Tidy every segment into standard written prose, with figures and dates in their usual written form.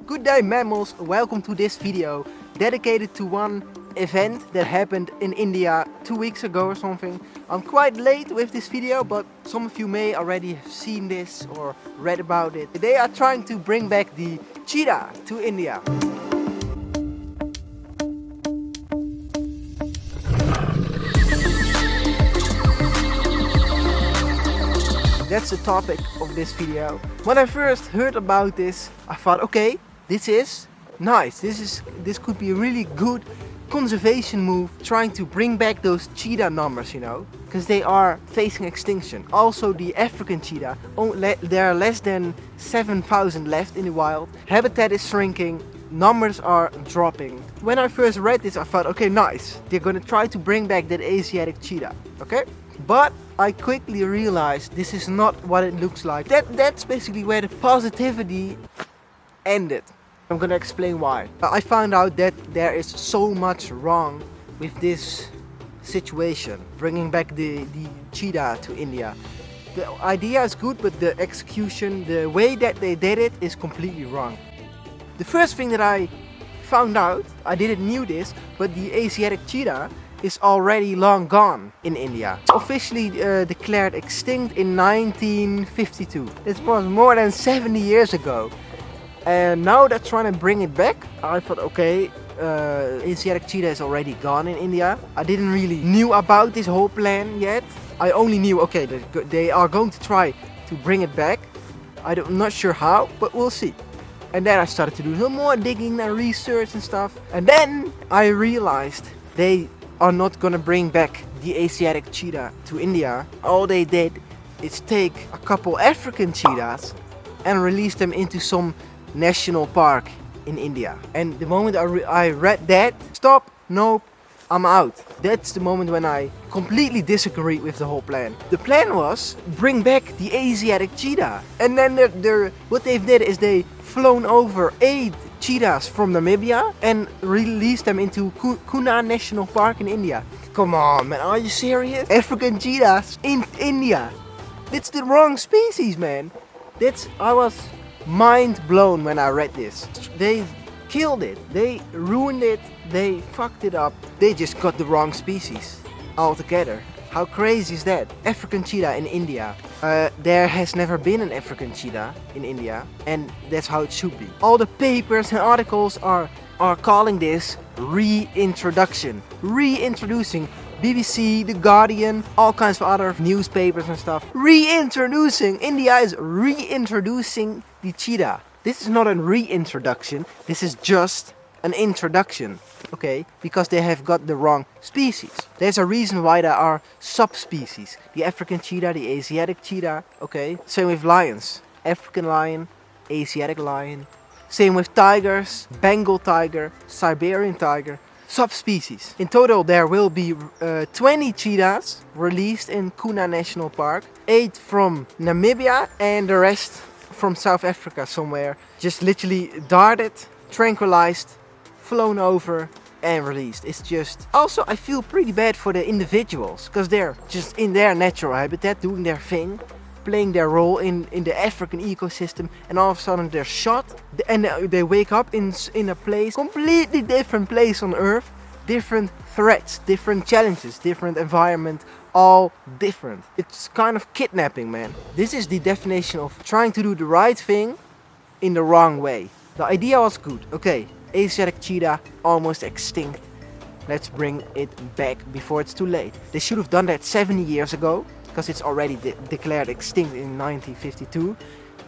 Good day mammals, welcome to this video dedicated to one event that happened in India 2 weeks ago or something. I'm quite late with this video, but some of you may already have seen this or read about it. They are trying to bring back the cheetah to India. That's the topic of this video. When I first heard about this, I thought, okay, this is nice. This could be a really good conservation move, trying to bring back those cheetah numbers, you know, because they are facing extinction. Also, the African cheetah, there are less than 7,000 left in the wild. Habitat is shrinking. Numbers are dropping. When I first read this, I thought, okay, nice. They're gonna try to bring back that Asiatic cheetah, okay? But I quickly realized this is not what it looks like. That's basically where the positivity ended. I'm gonna explain why. I found out that there is so much wrong with this situation, bringing back the cheetah to India. The idea is good, but the execution, the way that they did it is completely wrong. The first thing that I found out, I didn't knew this, but the Asiatic cheetah is already long gone in India. It's officially declared extinct in 1952. This was more than 70 years ago. And now they're trying to bring it back. I thought, okay, Asiatic cheetah is already gone in India. I didn't really knew about this whole plan yet. I only knew, okay, they are going to try to bring it back. I'm not sure how, but we'll see. And then I started to do some more digging and research and stuff. And then I realized they are not gonna bring back the Asiatic cheetah to India. All they did is take a couple African cheetahs and release them into some national park in India. And the moment I read that, stop, nope, I'm out. That's the moment when I completely disagree with the whole plan. The plan was bring back the Asiatic cheetah. And then what they've did is they flown over 8 cheetahs from Namibia and released them into Kuno National Park in India. Come on, man, are you serious? African cheetahs in India. That's the wrong species, man. I was mind blown when I read this. They killed it. They ruined it. They fucked it up. They just got the wrong species altogether. How crazy is that? African cheetah in India. There has never been an African cheetah in India, and that's how it should be. All the papers and articles are calling this reintroduction. Reintroducing. BBC, The Guardian, all kinds of other newspapers and stuff. Reintroducing. India is reintroducing the cheetah. This is not a reintroduction. This is just an introduction. Okay, because they have got the wrong species. There's a reason why there are subspecies. The African cheetah, the Asiatic cheetah. Okay, same with lions. African lion, Asiatic lion. Same with tigers, Bengal tiger, Siberian tiger. Subspecies. In total there will be 20 cheetahs released in Kuno National Park. 8 from Namibia and the rest from South Africa somewhere. Just literally darted, tranquilized, flown over and released. It's just... Also, I feel pretty bad for the individuals, because they're just in their natural habitat, doing their thing, playing their role in the African ecosystem, and all of a sudden they're shot and they wake up in a place, completely different place on Earth, different threats, different challenges, different environment, all different. It's kind of kidnapping, man. This is the definition of trying to do the right thing in the wrong way. The idea was good. Okay, Asiatic cheetah almost extinct. Let's bring it back before it's too late. They should have done that 70 years ago, because it's already declared extinct in 1952.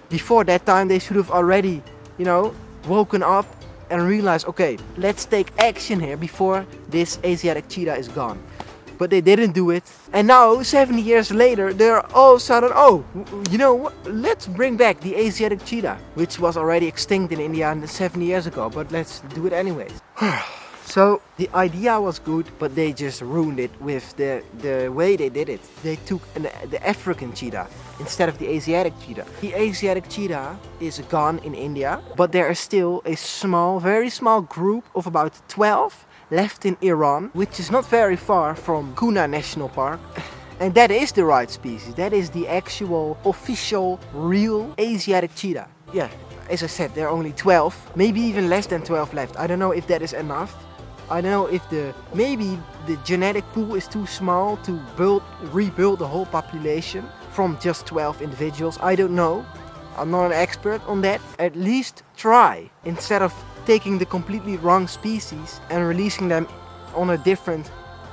Before that time, they should have already, you know, woken up and realized, okay, let's take action here before this Asiatic cheetah is gone. But they didn't do it. And now, 70 years later, they're all of a sudden, oh, you know what? Let's bring back the Asiatic cheetah, which was already extinct in India 70 years ago, but let's do it anyways. So the idea was good, but they just ruined it with the way they did it. They took the African cheetah instead of the Asiatic cheetah. The Asiatic cheetah is gone in India, but there is still a small, very small group of about 12 left in Iran, which is not very far from Kuno National Park. And that is the right species. That is the actual, official, real Asiatic cheetah. Yeah, as I said, there are only 12, maybe even less than 12 left. I don't know if that is enough. I don't know if maybe the genetic pool is too small to rebuild the whole population from just 12 individuals. I don't know. I'm not an expert on that. At least try, instead of taking the completely wrong species and releasing them on a different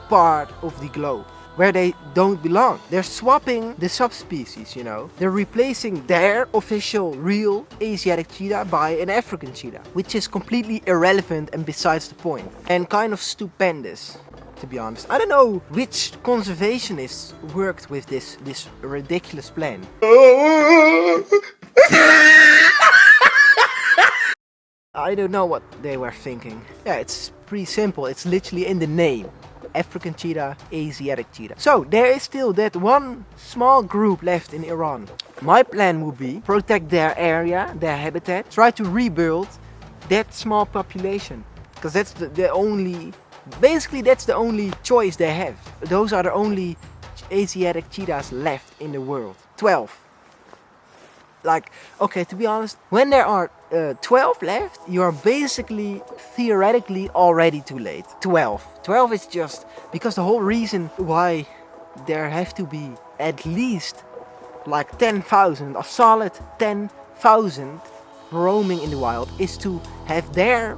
part of the globe where they don't belong. They're swapping the subspecies, you know. They're replacing their official real Asiatic cheetah by an African cheetah, which is completely irrelevant and besides the point, and kind of stupendous, to be honest. I don't know which conservationists worked with this ridiculous plan. I don't know what they were thinking. Yeah, it's pretty simple. It's literally in the name. African cheetah, Asiatic cheetah. So there is still that one small group left in Iran. My plan would be protect their area, their habitat, try to rebuild that small population, because that's the only, basically that's the only choice they have. Those are the only Asiatic cheetahs left in the world. 12. Like, okay, to be honest, when there are 12 left, you are basically theoretically already too late. 12 is just because the whole reason why there have to be at least like 10,000, a solid 10,000 roaming in the wild, is to have their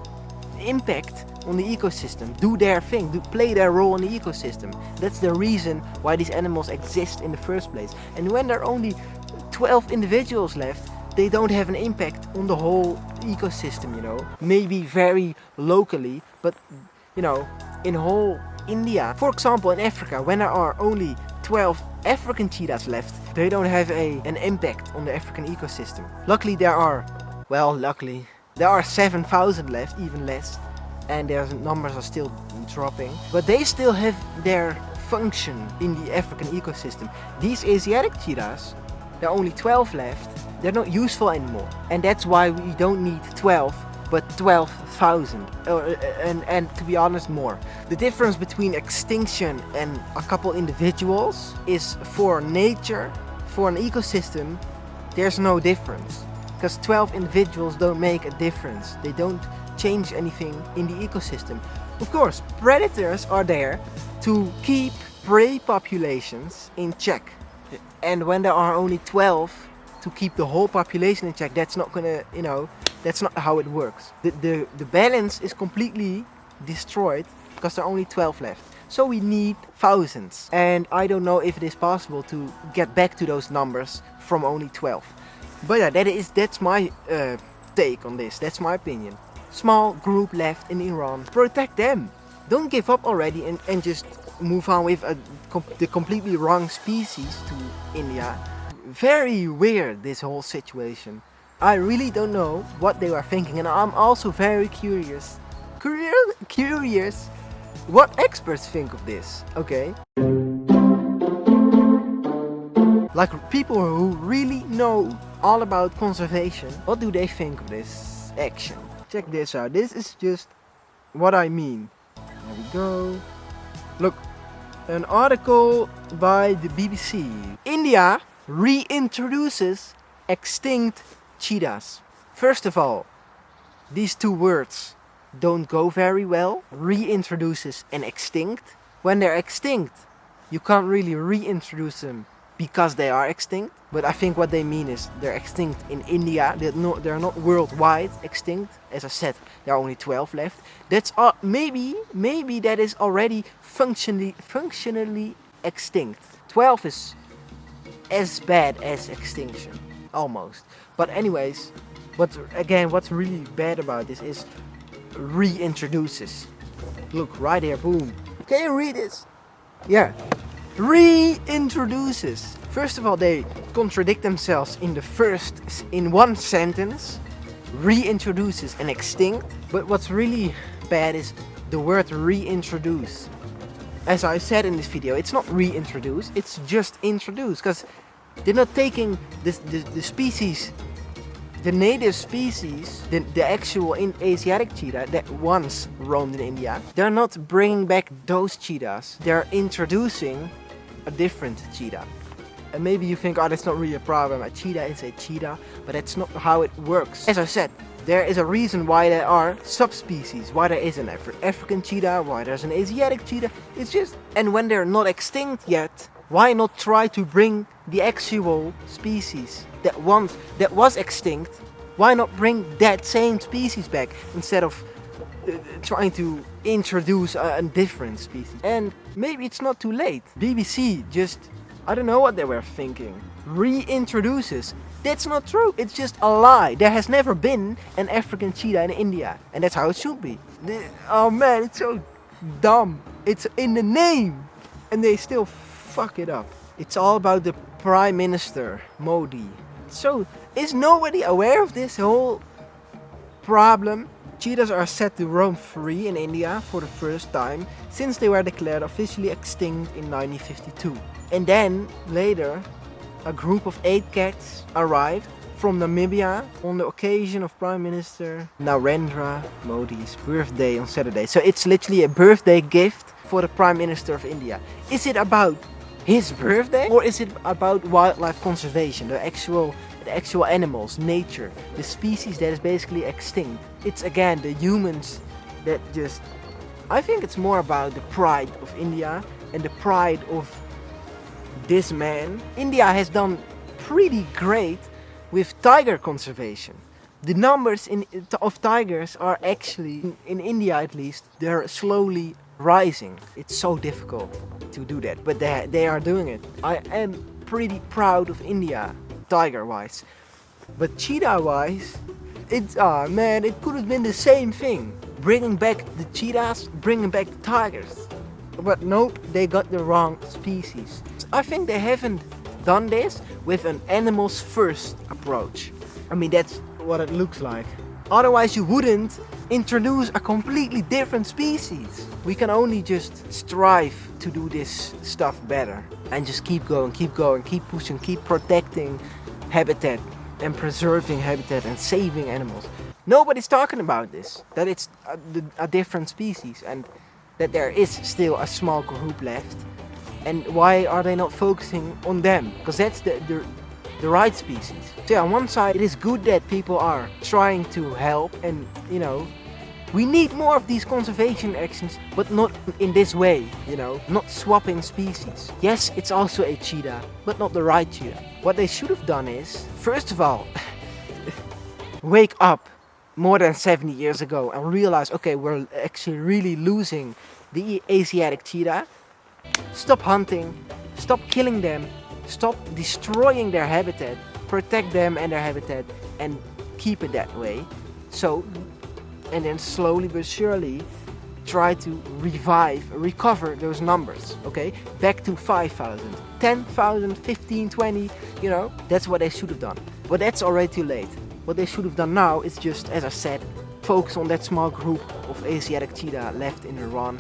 impact on the ecosystem, do their thing, play their role in the ecosystem. That's the reason why these animals exist in the first place. And when there are only 12 individuals left, they don't have an impact on the whole ecosystem, you know. Maybe very locally, but you know, in whole India, for example, in Africa, when there are only 12 African cheetahs left, they don't have an impact on the African ecosystem. Luckily there are 7,000 left, even less, and their numbers are still dropping, but they still have their function in the African ecosystem. These Asiatic cheetahs, there are only 12 left. They're not useful anymore. And that's why we don't need 12, but 12,000. And to be honest, more. The difference between extinction and a couple individuals is, for nature, for an ecosystem, there's no difference. Because 12 individuals don't make a difference. They don't change anything in the ecosystem. Of course, predators are there to keep prey populations in check. And when there are only 12 to keep the whole population in check, that's not gonna, you know, that's not how it works. The balance is completely destroyed because there are only 12 left. So we need thousands. And I don't know if it is possible to get back to those numbers from only 12. But yeah, that's my take on this. That's my opinion. Small group left in Iran. Protect them. Don't give up already and just move on with the completely wrong species to India. Very weird, this whole situation. I really don't know what they were thinking, and I'm also very curious what experts think of this, okay? Like people who really know all about conservation, what do they think of this action? Check this out. This is just what I mean. There we go. Look, an article by the BBC. India reintroduces extinct cheetahs. First of all, these two words don't go very well. Reintroduces and extinct. When they're extinct, you can't really reintroduce them because they are extinct. But I think what they mean is they're extinct in India. They're not worldwide extinct. As I said, there are only 12 left. That's maybe that is already functionally extinct. 12 is as bad as extinction, almost. But anyways, what's really bad about this is reintroduces. Look right here, boom. Can you read this? Yeah. Reintroduces. First of all, they contradict themselves in one sentence. Reintroduces and extinct. But what's really bad is the word reintroduce. As I said in this video, it's not reintroduce, it's just introduce. Because they're not taking the species, the native species, the actual Asiatic cheetah that once roamed in India. They're not bringing back those cheetahs. They're introducing a different cheetah. And maybe you think, oh, that's not really a problem. A cheetah is a cheetah, but that's not how it works. As I said, there is a reason why there are subspecies, why there is an African cheetah, why there's an Asiatic cheetah. It's just, and when they're not extinct yet, why not try to bring the actual species that was extinct? Why not bring that same species back instead of trying to introduce a different species? And maybe it's not too late. BBC just, I don't know what they were thinking, reintroduces. That's not true. It's just a lie. There has never been an African cheetah in India, and that's how it should be. Oh man, it's so dumb. It's in the name, and they still fuck it up. It's all about the Prime Minister Modi. So, is nobody aware of this whole problem? Cheetahs are set to roam free in India for the first time since they were declared officially extinct in 1952. And then, later, a group of 8 cats arrived from Namibia on the occasion of Prime Minister Narendra Modi's birthday on Saturday. So it's literally a birthday gift for the Prime Minister of India. Is it about his birthday, or is it about wildlife conservation, the actual animals, nature, the species that is basically extinct? It's again the humans that just, I think it's more about the pride of India and the pride of this man. India has done pretty great with tiger conservation. The numbers of tigers are actually, in India at least, they're slowly rising. It's so difficult to do that, but they are doing it. I am pretty proud of India, tiger-wise. But cheetah-wise, it's, man, it could have been the same thing. Bringing back the cheetahs, bringing back the tigers. But nope, they got the wrong species. I think they haven't done this with an animals first approach. I mean, that's what it looks like. Otherwise you wouldn't introduce a completely different species. We can only just strive to do this stuff better. And just keep going, keep pushing, keep protecting habitat and preserving habitat and saving animals. Nobody's talking about this. That it's a different species and that there is still a small group left. And why are they not focusing on them? Because that's the right species. So yeah, on one side it is good that people are trying to help, and you know, we need more of these conservation actions, but not in this way, you know, not swapping species. Yes, it's also a cheetah, but not the right cheetah. What they should have done is, first of all, wake up more than 70 years ago and realize, okay, we're actually really losing the Asiatic cheetah. Stop hunting, stop killing them, stop destroying their habitat, protect them and their habitat, and keep it that way. So, and then slowly but surely try to recover those numbers, okay? Back to 5,000, 10,000, 15, 20, you know, that's what they should have done. But that's already too late. What they should have done now is just, as I said, focus on that small group of Asiatic cheetah left in Iran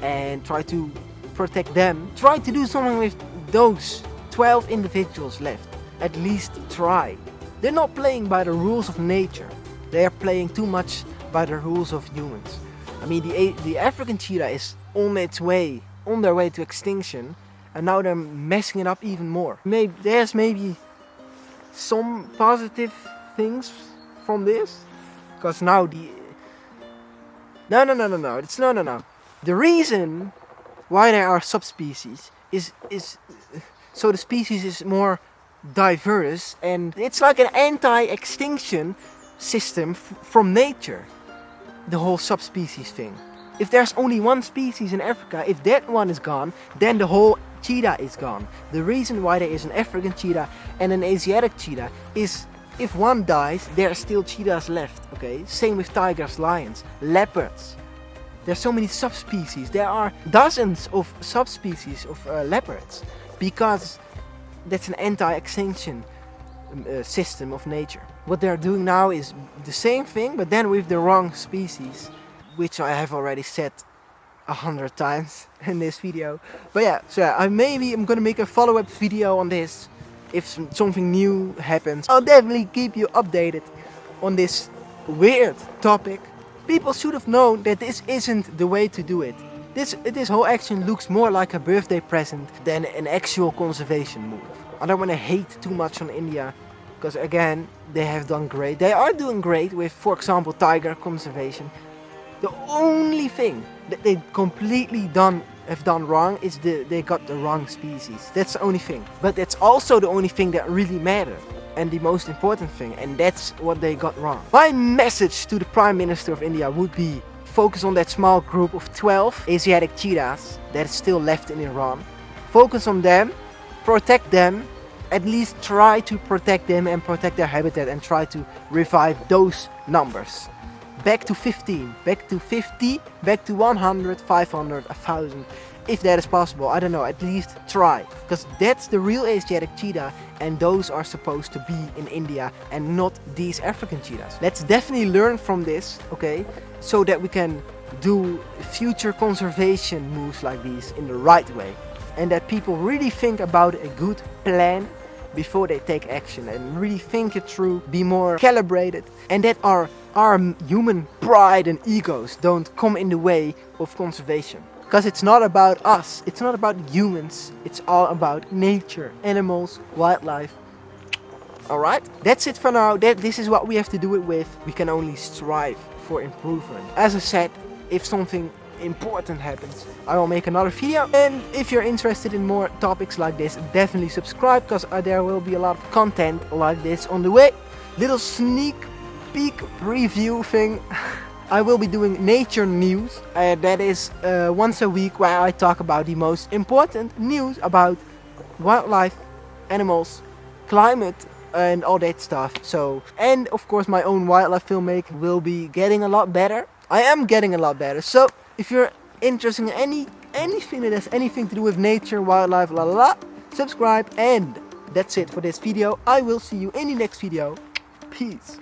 and try to protect them. Try to do something with those 12 individuals left. At least try. They're not playing by the rules of nature. They are playing too much by the rules of humans. I mean, the African cheetah is on their way to extinction, and now they're messing it up even more. There's maybe some positive things from this, because now no. The reason why there are subspecies is so the species is more diverse, and it's like an anti-extinction system from nature, the whole subspecies thing. If there's only one species in Africa, if that one is gone, then the whole cheetah is gone. The reason why there is an African cheetah and an Asiatic cheetah is if one dies, there are still cheetahs left, okay? Same with tigers, lions, leopards. There's so many subspecies. There are dozens of subspecies of leopards, because that's an anti-extinction system of nature. What they're doing now is the same thing, but then with the wrong species, which I have already said 100 times in this video. But yeah, so yeah, I'm gonna make a follow-up video on this. If something new happens, I'll definitely keep you updated on this weird topic. People should have known that this isn't the way to do it. This whole action looks more like a birthday present than an actual conservation move. I don't want to hate too much on India, because again, they have done great. They are doing great with, for example, tiger conservation. The only thing that they completely have done wrong is they got the wrong species. That's the only thing. But that's also the only thing that really matters, and the most important thing, and that's what they got wrong. My message to the Prime Minister of India would be, focus on that small group of 12 Asiatic cheetahs that is still left in Iran. Focus on them, protect them, at least try to protect them and protect their habitat, and try to revive those numbers. Back to 15, back to 50, back to 100, 500, 1000, if that is possible. I don't know, at least try. Because that's the real Asiatic cheetah, and those are supposed to be in India and not these African cheetahs. Let's definitely learn from this, okay? So that we can do future conservation moves like these in the right way. And that people really think about a good plan before they take action, and really think it through, be more calibrated, and that our human pride and egos don't come in the way of conservation. Because it's not about us, it's not about humans, it's all about nature, animals, wildlife. Alright, that's it for now. This is what we have to do it with. We can only strive for improvement. As I said, if something important happens, I will make another video. And if you're interested in more topics like this, definitely subscribe, because there will be a lot of content like this on the way. Little sneak peek review thing. I will be doing nature news. That is once a week, where I talk about the most important news about wildlife, animals, climate, and all that stuff. So, and of course my own wildlife filmmaking will be getting a lot better. I am getting a lot better. So if you're interested in anything that has anything to do with nature, wildlife, la la la, subscribe. And that's it for this video. I will see you in the next video. Peace.